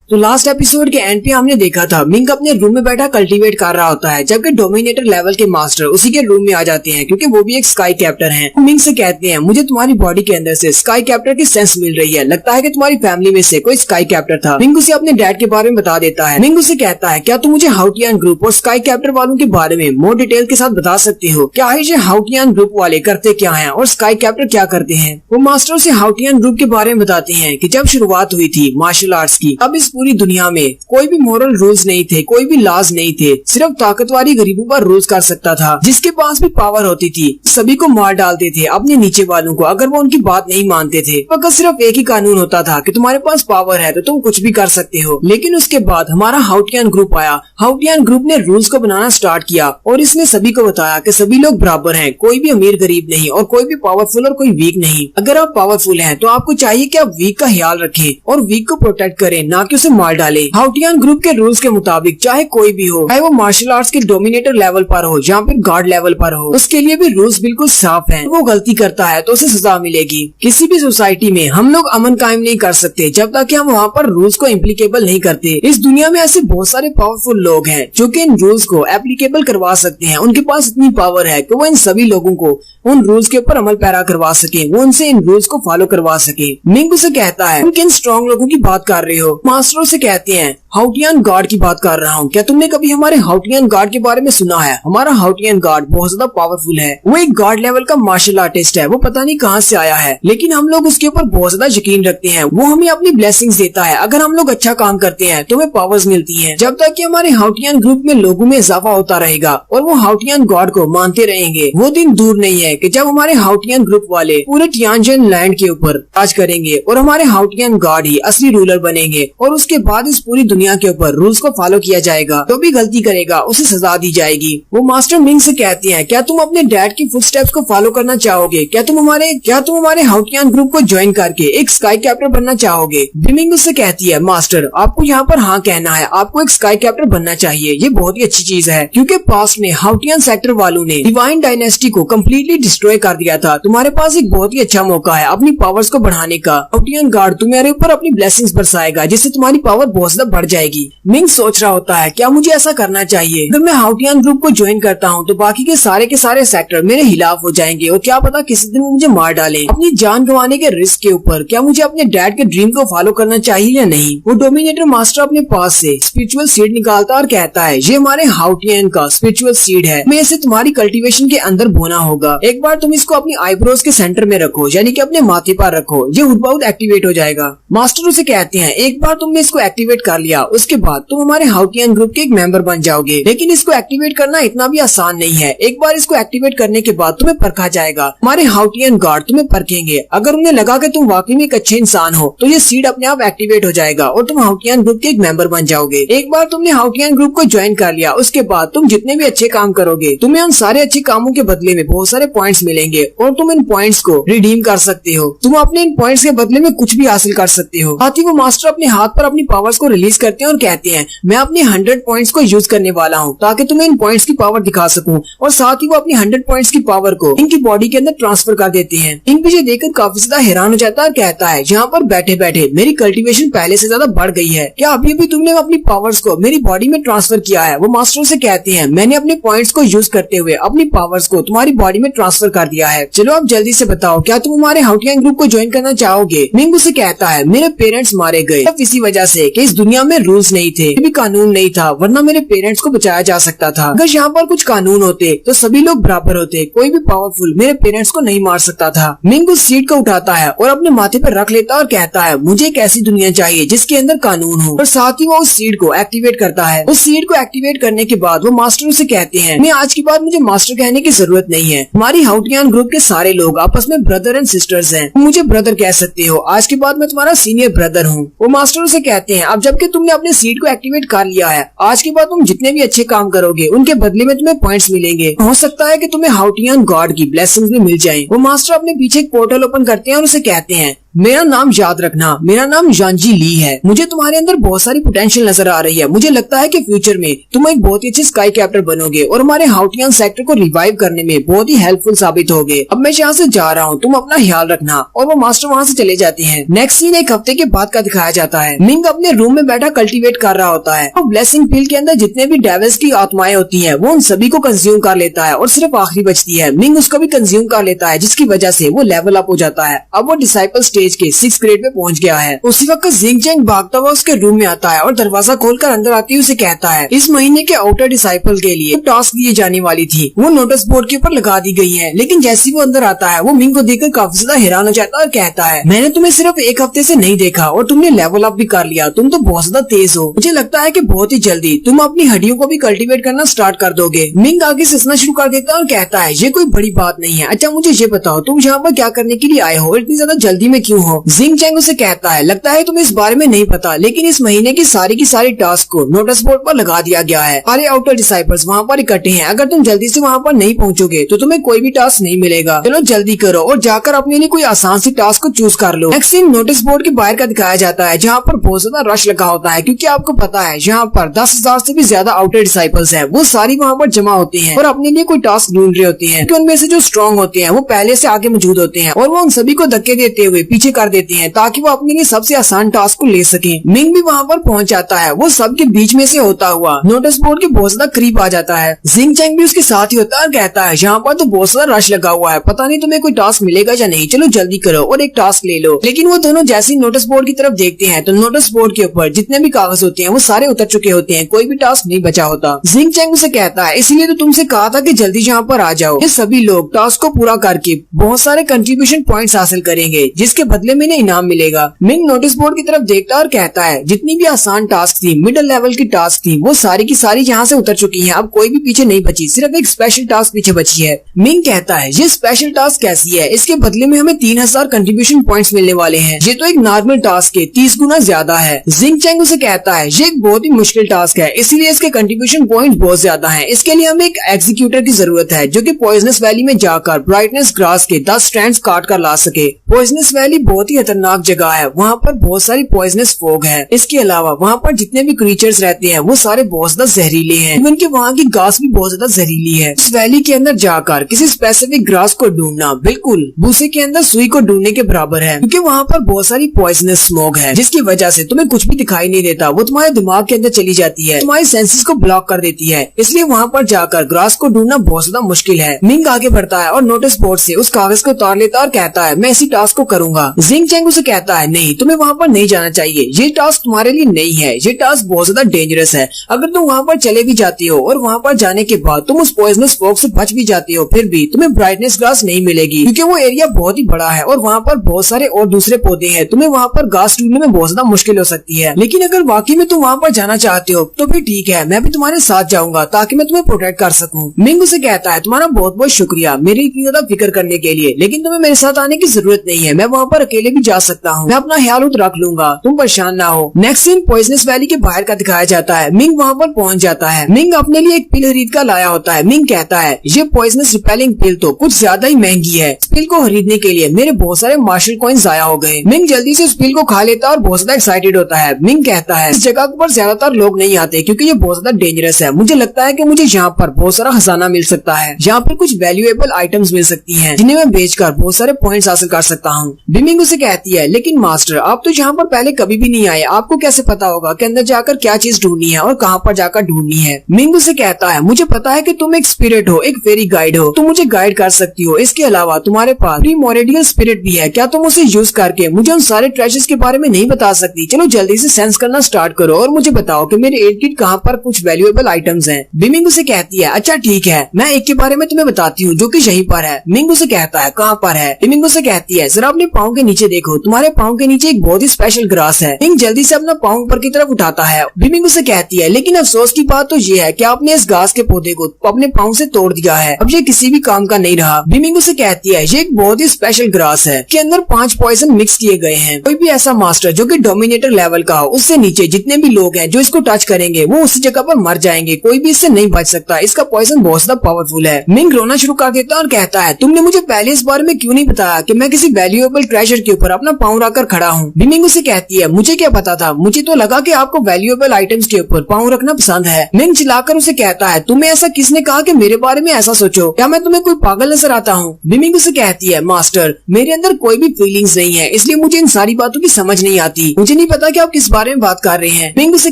तो last episode के and पे हमने देखा था मिंग अपने रूम में बैठा कल्टीवेट कर रहा होता है, जबकि डोमिनेटर लेवल के मास्टर उसी के रूम में आ जाते हैं क्योंकि वो भी एक स्काई कैप्टर हैं। मिंग से कहते हैं मुझे तुम्हारी बॉडी के अंदर से स्काई कैप्टर की सेंस मिल रही है, लगता है कि तुम्हारी फैमिली में से कोई स्काई कैप्टर था। मिंग उसे अपने डैड के बारे में बता देता है। मिंग उसे कहता है क्या तुम मुझे हाउटियान ग्रुप और स्काई कैप्टर वालों के बारे में मोर डिटेल के साथ बता सकते हो? क्या है ये हाउटियान ग्रुप वाले करते क्या है और स्काई कैप्टर क्या करते हैं? वो मास्टर से हाउटियान ग्रुप के बारे में बताते हैं कि जब शुरुआत हुई थी मार्शल आर्ट्स की, अब इस पूरी दुनिया में कोई भी मॉरल रूल्स नहीं थे, कोई भी लॉज नहीं थे, सिर्फ ताकतवारी गरीबों पर रूल्स कर सकता था। जिसके पास भी पावर होती थी सभी को मार डालते थे, अपने नीचे वालों को, अगर वो उनकी बात नहीं मानते थे। वक्त सिर्फ एक ही कानून होता था कि तुम्हारे पास पावर है तो तुम कुछ भी कर सकते हो। लेकिन उसके बाद हमारा हाउटियान ग्रुप आया। हाउटियान ग्रुप ने रूल्स को बनाना स्टार्ट किया और इसने सभी को बताया कि सभी लोग बराबर हैं, कोई भी अमीर गरीब नहीं और कोई भी पावरफुल और कोई वीक नहीं। अगर आप पावरफुल हैं तो आपको चाहिए कि आप वीक का ख्याल रखें और वीक को प्रोटेक्ट करें, ना कि उसे मार डालें। हाउटियान ग्रुप के रूल्स के मुताबिक चाहे कोई भी हो, चाहे वो मार्शल आर्ट्स के डोमिनेटर लेवल पर हो या फिर गार्ड लेवल पर हो, उसके लिए भी रूल्स बिल्कुल साफ हैं। वो गलती करता है तो उसे सजा मिलेगी। किसी भी सोसाइटी में हम लोग अमन कायम नहीं कर सकते जब तक कि हम वहाँ पर रूल्स को इम्प्लीकेबल नहीं करते। इस दुनिया में ऐसे बहुत सारे पावरफुल लोग हैं जो कि इन रूल्स को एप्लीकेबल करवा सकते हैं। उनके पास इतनी पावर है कि वो इन सभी लोगों को उन रूल्स के ऊपर अमल पैरा करवा सके, वो उनसे इन रूल्स को फॉलो करवा सके। मिंग उसे कहता है तुम किन स्ट्रॉन्ग लोगों की बात कर रहे हो? मास्टर से कहते हैं हाउटियान गार्ड की बात कर रहा हूँ। क्या तुमने कभी हमारे हाउटियान गार्ड के बारे में सुना है? हमारा हाउटियान गार्ड बहुत ज्यादा पावरफुल है। वो एक गार्ड लेवल का मार्शल आर्टिस्ट है। वो पता नहीं कहाँ से आया है, लेकिन हम लोग उसके ऊपर बहुत ज्यादा यकीन रखते हैं। वो हमें अपनी ब्लेसिंग्स देता है। अगर हम लोग अच्छा काम करते हैं तो हमें पावर्स मिलती हैं। जब तक कि हमारे हाउटियान ग्रुप में लोगों में इजाफा होता रहेगा और वो हाउटियान गार्ड को मानते रहेंगे, वो दिन दूर नहीं है कि जब हमारे हाउटियान ग्रुप वाले पूरे टियानजिन लैंड के ऊपर राज करेंगे और हमारे हाउटियान गार्ड ही असली रूलर बनेंगे और उसके बाद इस पूरी दुनिया के ऊपर रूल्स को फॉलो किया जाएगा। जो भी गलती करेगा उसे सजा दी जाएगी। वो मास्टर मिंग से कहते हैं क्या तुम अपने डैड की फुटस्टेप्स को फॉलो करना चाहोगे? क्या तुम हमारे हाउटियान ग्रुप को ज्वाइन करके एक स्काई कैप्टर बनना चाहोगे? मिंग उससे कहती है मास्टर आपको यहाँ पर हाँ कहना है, आपको एक स्काई कैप्टर बनना चाहिए। ये बहुत ही अच्छी चीज है क्योंकि पास्ट में हाउटियान सेक्टर वालों ने डिवाइन डायनेस्टी को कम्प्लीटली डिस्ट्रॉय कर दिया था। तुम्हारे पास एक बहुत ही अच्छा मौका है अपनी पावर्स को बढ़ाने का। हाउटियान गार्ड तुम्हारे ऊपर अपनी ब्लेसिंग्स बरसाएगा जिससे तुम्हारी पावर बहुत ज्यादा बढ़ जाएगी। मिंग सोच रहा होता है क्या मुझे ऐसा करना चाहिए? अगर मैं हाउटियान ग्रुप को ज्वाइन करता हूँ तो बाकी के सारे सेक्टर मेरे खिलाफ हो जाएंगे और क्या पता किसी दिन मुझे मार डालें। अपनी जान गंवाने के रिस्क के ऊपर क्या मुझे अपने डैड के ड्रीम को फॉलो करना चाहिए या नहीं? वो डोमिनेटर मास्टर अपने पास से स्पिरिचुअल सीड निकालता और कहता है ये हमारे हाउटियन का स्पिरिचुअल सीड है, मैं इसे तुम्हारी कल्टीवेशन के अंदर बोना होगा। एक बार तुम इसको अपनी आईब्रोज के सेंटर में रखो, यानी कि अपने माथे पर रखो, ये हुडबाउड एक्टिवेट हो जाएगा। मास्टर उसे कहते हैं एक बार तुमने इसको एक्टिवेट कर लिया उसके बाद तुम हमारे हाउटियन ग्रुप के एक मेंबर बन जाओगे। लेकिन इसको एक्टिवेट करना इतना भी आसान नहीं है। एक बार इसको एक्टिवेट करने के बाद तुम्हें परखा जाएगा। हमारे हाउटियन गार्ड तुम्हें परखेंगे। अगर उन्हें लगा कि तुम वाकई में एक अच्छे इंसान हो तो ये सीड अपने आप एक्टिवेट हो जाएगा और तुम हाउटियन ग्रुप के एक मेंबर बन जाओगे। एक बार तुमने हाउटियन ग्रुप को ज्वाइन कर लिया उसके बाद तुम जितने भी अच्छे काम करोगे तुम्हें उन सारे अच्छे कामों के बदले में बहुत सारे पॉइंट्स मिलेंगे और तुम इन पॉइंट्स को रिडीम कर सकते हो। तुम अपने इन पॉइंट्स के बदले में कुछ भी हासिल कर सकते हो। साथ ही वो मास्टर अपने हाथ पर अपनी पावर्स को रिलीज करते हैं और कहते हैं मैं अपने 100 पॉइंट्स को यूज करने वाला हूँ ताकि तुम्हें इन पॉइंट्स की पावर दिखा सकूं। और साथ ही वो अपनी 100 पॉइंट्स की पावर को इनकी बॉडी के अंदर ट्रांसफर कर देते हैं। इन पीछे देखकर काफी ज्यादा हैरान हो जाता है और कहता है यहाँ पर बैठे बैठे मेरी कल्टीवेशन पहले से ज्यादा बढ़ गई है। क्या अभी भी तुमने अपनी पावर्स को मेरी बॉडी में ट्रांसफर किया है? वो मास्टर से कहते हैं मैंने अपने पॉइंट्स को यूज करते हुए अपनी पावर्स को तुम्हारी बॉडी में ट्रांसफर कर दिया है। चलो अब जल्दी से बताओ क्या तुम हमारे हाउटियन ग्रुप को ज्वाइन करना चाहोगे? मिंग उसे कहता है मेरे पेरेंट्स मारे गए सिर्फ इसी वजह से कि इस दुनिया में रूल्स नहीं थे, भी कानून नहीं था, वरना मेरे पेरेंट्स को बचाया जा सकता था। अगर यहाँ पर कुछ कानून होते तो सभी लोग बराबर होते, कोई भी पावरफुल मेरे पेरेंट्स को नहीं मार सकता था। मिंग उस सीट को उठाता है और अपने माथे पर रख लेता है और कहता है मुझे एक ऐसी दुनिया चाहिए जिसके अंदर कानून हो। और साथ ही वो उस सीट को एक्टिवेट करता है। उस सीट को एक्टिवेट करने के बाद वो मास्टर से कहते हैं मैं आज के बाद मुझे मास्टर कहने की जरूरत नहीं है। हमारी हाउटियन ग्रुप के सारे लोग आपस में ब्रदर एंड सिस्टर्स हैं, मुझे ब्रदर कह सकते हो। आज के बाद मैं तुम्हारा सीनियर ब्रदर हूँ। वो मास्टर से कहते हैं अब जबकि तुमने अपने सीट को एक्टिवेट कर लिया है, आज के बाद तुम जितने भी अच्छे काम करोगे उनके बदले में तुम्हें पॉइंट्स मिलेंगे। हो सकता है कि तुम्हें हाउटियन गॉड की ब्लेसिंग्स भी मिल जाएं। वो मास्टर अपने पीछे एक पोर्टल ओपन करते हैं और उसे कहते हैं मेरा नाम याद रखना, मेरा नाम जानजी ली है। मुझे तुम्हारे अंदर बहुत सारी पोटेंशियल नजर आ रही है। मुझे लगता है कि फ्यूचर में तुम एक बहुत ही अच्छे स्काई कैप्टर बनोगे और हमारे हाउटियन सेक्टर को रिवाइव करने में बहुत ही हेल्पफुल साबित होगे। अब मैं यहाँ से जा रहा हूँ, तुम अपना ख्याल रखना। और वो मास्टर वहाँ से चले जाते हैं। नेक्स्ट सीन एक हफ्ते के बाद का दिखाया जाता है। मिंग अपने रूम में बैठा कल्टीवेट कर रहा होता है और ब्लेसिंग फील्ड के अंदर जितने भी डेविल्स की आत्माएं होती हैं वो उन सभी को कंज्यूम कर लेता है और सिर्फ आखिरी बचती है। मिंग उसको भी कंज्यूम कर लेता है जिसकी वजह से वो लेवल अप हो जाता है। अब वो डिसाइपल स्टेज के 6th ग्रेड में पहुंच गया है। उसी वक्त जिंग चैंग भागता हुआ उसके रूम में आता है और दरवाजा खोलकर अंदर आते ही उसे कहता है इस महीने के आउटर डिसाइपल के लिए टास्क दिए जाने वाली थी, वो नोटिस बोर्ड के ऊपर लगा दी गई है। लेकिन जैसे वो अंदर आता है वो मिंग को देखकर काफी ज्यादा हैरान हो जाता है और कहता है मैंने तुम्हें सिर्फ एक हफ्ते से नहीं देखा और तुमने लेवल अप भी कर लिया। तुम तो बहुत ज्यादा तेज हो। मुझे लगता है कि बहुत ही जल्दी तुम अपनी हड्डियों को भी कल्टीवेट करना स्टार्ट कर दोगे। मिंग आगे से हंसना शुरू कर देता है और कहता है ये कोई बड़ी बात नहीं है। अच्छा मुझे ये बताओ तुम यहाँ पर क्या करने के लिए आए हो, इतनी ज्यादा जल्दी में क्यों हो? जिंग चैंग उसे कहता है लगता है तुम्हें इस बारे में नहीं पता, लेकिन इस महीने की सारी टास्क को नोटिस बोर्ड पर लगा दिया गया है। सारे आउटर डिसाइपल्स वहाँ पर इकट्ठे हैं। अगर तुम जल्दी से वहाँ पर नहीं पहुँचोगे तो तुम्हें कोई भी टास्क नहीं मिलेगा। चलो जल्दी करो और जाकर अपने लिए कोई आसान सी टास्क को चूज कर लो। नेक्स्ट सीन नोटिस बोर्ड के बाहर का दिखाया जाता है जहाँ पर बहुत ज्यादा रश लगा होता है क्योंकि आपको पता है यहाँ पर 10,000 से भी ज्यादा आउटर डिसाइपल्स हैं। वो सारी वहाँ पर जमा होती हैं और अपने लिए कोई टास्क ढूंढ रहे होते हैं। उनमें से जो स्ट्रॉन्ग होते हैं वो पहले से आगे मौजूद होते हैं और वो उन सभी को धक्के देते हुए पीछे कर देते हैं ताकि वो अपने लिए सबसे आसान टास्क को ले सके। मिंग भी वहाँ पर पहुँच जाता है। वो सबके बीच में से होता हुआ नोटिस बोर्ड के बहुत ज्यादा करीब आ जाता है। जिंग चैंग भी उसके साथ ही होता है और कहता है यहाँ पर तो बहुत सारा रश लगा हुआ है, पता नहीं तुम्हें कोई टास्क मिलेगा या नहीं, चलो जल्दी करो और एक टास्क ले लो। लेकिन वो दोनों जैसे ही नोटिस बोर्ड की तरफ देखते हैं तो नोटिस बोर्ड के ऊपर जितने भी कागज होते हैं वो सारे उतर चुके होते हैं, कोई भी टास्क नहीं बचा होता। जिंग चैंग उसे कहता है इसलिए तो तुमसे कहा था कि जल्दी यहाँ पर आ जाओ। ये सभी लोग टास्क को पूरा करके बहुत सारे कंट्रीब्यूशन पॉइंट्स हासिल करेंगे जिसके बदले में इन्हें इनाम मिलेगा। मिंग नोटिस बोर्ड की तरफ देखता है और कहता है जितनी भी आसान टास्क थी, मिडिल लेवल की टास्क थी, वो सारी की सारी यहाँ से उतर चुकी हैं। अब कोई भी पीछे नहीं बची, सिर्फ एक स्पेशल टास्क पीछे बची है। मिंग कहता है ये स्पेशल टास्क कैसी है, इसके बदले में हमें 3000 कंट्रीब्यूशन पॉइंट्स मिलने वाले हैं। ये तो एक नॉर्मल टास्क के 30 गुना ज्यादा है। जिंग चैंग उसे कहता है ये एक बहुत ही मुश्किल टास्क है, इसीलिए इसके कंट्रीब्यूशन पॉइंट बहुत ज्यादा हैं। इसके लिए हमें एक एग्जीक्यूटर की जरूरत है जो कि पॉइजनस वैली में जाकर ब्राइटनेस ग्रास के 10 स्ट्रैंड्स काट कर ला सके। पॉइजनस वैली बहुत ही खतरनाक जगह है, वहाँ पर बहुत सारी पॉइजनस फॉग है। इसके अलावा वहाँ पर जितने भी क्रीचर्स रहते हैं वो सारे बहुत ज्यादा जहरीले हैं। इवन कि वहाँ की घास भी बहुत ज्यादा जहरीली है। इस वैली के अंदर जाकर किसी स्पेसिफिक ग्रास को ढूंढना बिल्कुल भूसे के अंदर सुई को ढूंढने के बराबर है, क्योंकि वहाँ पर बहुत सारी पॉइजनस स्मोक है जिसकी वजह से तुम्हें कुछ भी दिखाई नहीं देता। वो तुम्हारे दिमाग के अंदर चली जाती है, तुम्हारे सेंसेस को ब्लॉक कर देती है। इसलिए वहाँ पर जाकर ग्रास को ढूंढना बहुत ज्यादा मुश्किल है। मिंग आगे बढ़ता है और नोटिस बोर्ड से उस कागज को उतार लेता है और कहता है मैं इसी टास्क को करूंगा। जिंग चैंग उसे कहता है नहीं, तुम्हें वहाँ पर नहीं जाना चाहिए, ये टास्क तुम्हारे लिए नहीं है, ये टास्क बहुत ज्यादा डेंजरस है। अगर तुम वहाँ पर चले भी जाती हो और वहाँ पर जाने के बाद तुम उस पॉइजनस फॉग से बच भी जाती हो, फिर भी तुम्हें ब्राइटनेस ग्रास नहीं मिलेगी क्योंकि वो एरिया बहुत ही बड़ा है और वहाँ पर बहुत सारे और दूसरे पौधे हैं। तुम्हें वहाँ पर घास ढूंढने में बहुत ज्यादा मुश्किल हो सकती है। लेकिन अगर वाकई में तुम वहाँ पर जाना चाहते हो तो फिर ठीक है, मैं भी तुम्हारे साथ जाऊंगा ताकि मैं तुम्हें प्रोटेक्ट कर सकूं। मिंग उसे कहता है तुम्हारा बहुत बहुत शुक्रिया मेरी इतनी ज्यादा फिक्र करने के लिए, लेकिन तुम्हें मेरे साथ आने की जरूरत नहीं है, मैं वहाँ पर अकेले भी जा सकता हूँ, मैं अपना ख्याल रख लूंगा, तुम परेशान ना हो। नेक्स्ट सीन पॉइजनस वैली के बाहर का दिखाया जाता है। मिंग वहाँ पर पहुँच जाता है। मिंग अपने लिए एक पिल खरीद कर लाया होता है। मिंग कहता है ये पॉइजनस रिपेलिंग पिल तो कुछ ज्यादा ही महंगी है, इस पिल को खरीदने के लिए मेरे बहुत सारे मार्शल कॉइंस जाया हो गए। मिंग जल्दी से उस पिल को खा लेता है और बहुत ज्यादा एक्साइटेड होता है। मिंग कहता है इस जगह पर ज्यादातर लोग नहीं आते क्योंकि ये बहुत ज्यादा डेंजरस है। मुझे लगता है कि मुझे यहाँ पर बहुत सारा खजाना मिल सकता है, यहाँ पर कुछ वैल्यूएबल आइटम्स मिल सकती हैं जिन्हें मैं बेचकर बहुत सारे पॉइंट्स हासिल कर सकता हूँ। मिंग उसे कहती है लेकिन मास्टर आप तो यहाँ पर पहले कभी भी नहीं आए, आपको कैसे पता होगा कि अंदर जाकर क्या चीज ढूंढनी है और कहाँ पर जाकर ढूंढनी है। मिंग उसे कहता है मुझे पता है कि तुम एक स्पिरिट हो, एक फेरी गाइड हो, तुम मुझे गाइड कर सकती हो। इसके अलावा तुम्हारे पास प्रीमोरिडियल स्पिरिट भी है, क्या तुम उसे यूज करके मुझे उन सारे ट्रेजर्स के बारे में नहीं बता सकती? चलो जल्दी से सेंस करना स्टार्ट करो और मुझे बताओ कि मेरे इर्द गिर्द कहाँ पर कुछ वैल्यूएबल आइटम्स हैं। मिंग उसे कहती है अच्छा ठीक है, मैं एक के बारे में तुम्हें बताती हूँ जो कि यहीं पर है। मिंग उसे कहता है कहाँ पर है? मिंग उसे कहती है जरा अपने पाँव के नीचे देखो, तुम्हारे पाँव के नीचे एक बहुत ही स्पेशल ग्रास है। मिंग जल्दी से अपना पाँव ऊपर की तरफ उठाता है। मिंग उसे कहती है लेकिन अफसोस की बात तो ये है कि आपने इस घास के पौधे को अपने पाँव से तोड़ दिया है, अब ये किसी भी काम का नहीं रहा। मिंग उसे कहती है ये एक बहुत ही स्पेशल ग्रास है के अंदर 5 पॉइजन मिक्स किए गए हैं। कोई भी ऐसा मास्टर जो कि डोमिनेटर लेवल का हो, उससे नीचे जितने भी लोग हैं जो इसको टच करेंगे वो उसी जगह पर मर जाएंगे, कोई भी इससे नहीं बच सकता। इसका पॉइजन बहुत ज्यादा पावरफुल है। मिंग रोना शुरू कर देता है और कहता है तुमने मुझे पहले इस बारे में क्यों नहीं बताया कि मैं किसी वैल्यूएबल ट्रेजर के ऊपर अपना पाँव रखकर खड़ा हूँ। मिंग उसे कहती है मुझे क्या पता था, मुझे तो लगा कि आपको वैल्यूएबल आइटम्स के ऊपर पाँव रखना पसंद है। मिंग चिल्लाकर उसे कहता है तुम्हें ऐसा किसने कहा कि मेरे बारे में ऐसा सोचो, क्या मैं तुम्हें कोई पागल नजर आता हूँ? मिंग उसे कहती है मास्टर मेरे अंदर कोई भी फीलिंग्स नहीं है, इसलिए मुझे इन सारी बातों की समझ नहीं आती, मुझे नहीं पता कि आप किस बारे में बात कर रहे हैं। मिंग उसे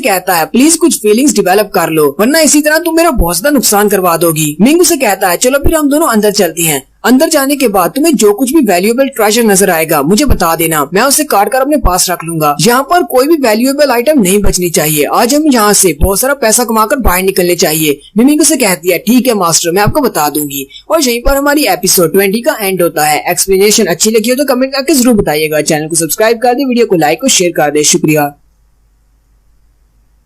कहता है प्लीज कुछ फीलिंग्स डेवलप कर लो, वरना इसी तरह तुम मेरा बहुत ज्यादा नुकसान करवा दोगी। मिंग उसे कहता है चलो फिर हम दोनों अंदर चलते हैं। अंदर जाने के बाद तुम्हें जो कुछ भी वैल्यूएबल ट्रेजर नजर आएगा मुझे बता देना, मैं उसे काट कर अपने पास रख लूंगा। यहाँ पर कोई भी वैल्यूएबल आइटम नहीं बचनी चाहिए। आज हम यहाँ से बहुत सारा पैसा कमाकर बाहर निकलने चाहिए। मिंग उसे कहती है ठीक है मास्टर, मैं आपको बता दूंगी। और यहीं पर हमारी एपिसोड 20 का एंड होता है। एक्सप्लेनेशन अच्छी लगी हो तो कमेंट करके जरूर बताइएगा। चैनल को सब्सक्राइब कर दे, वीडियो को लाइक और शेयर कर दे। शुक्रिया।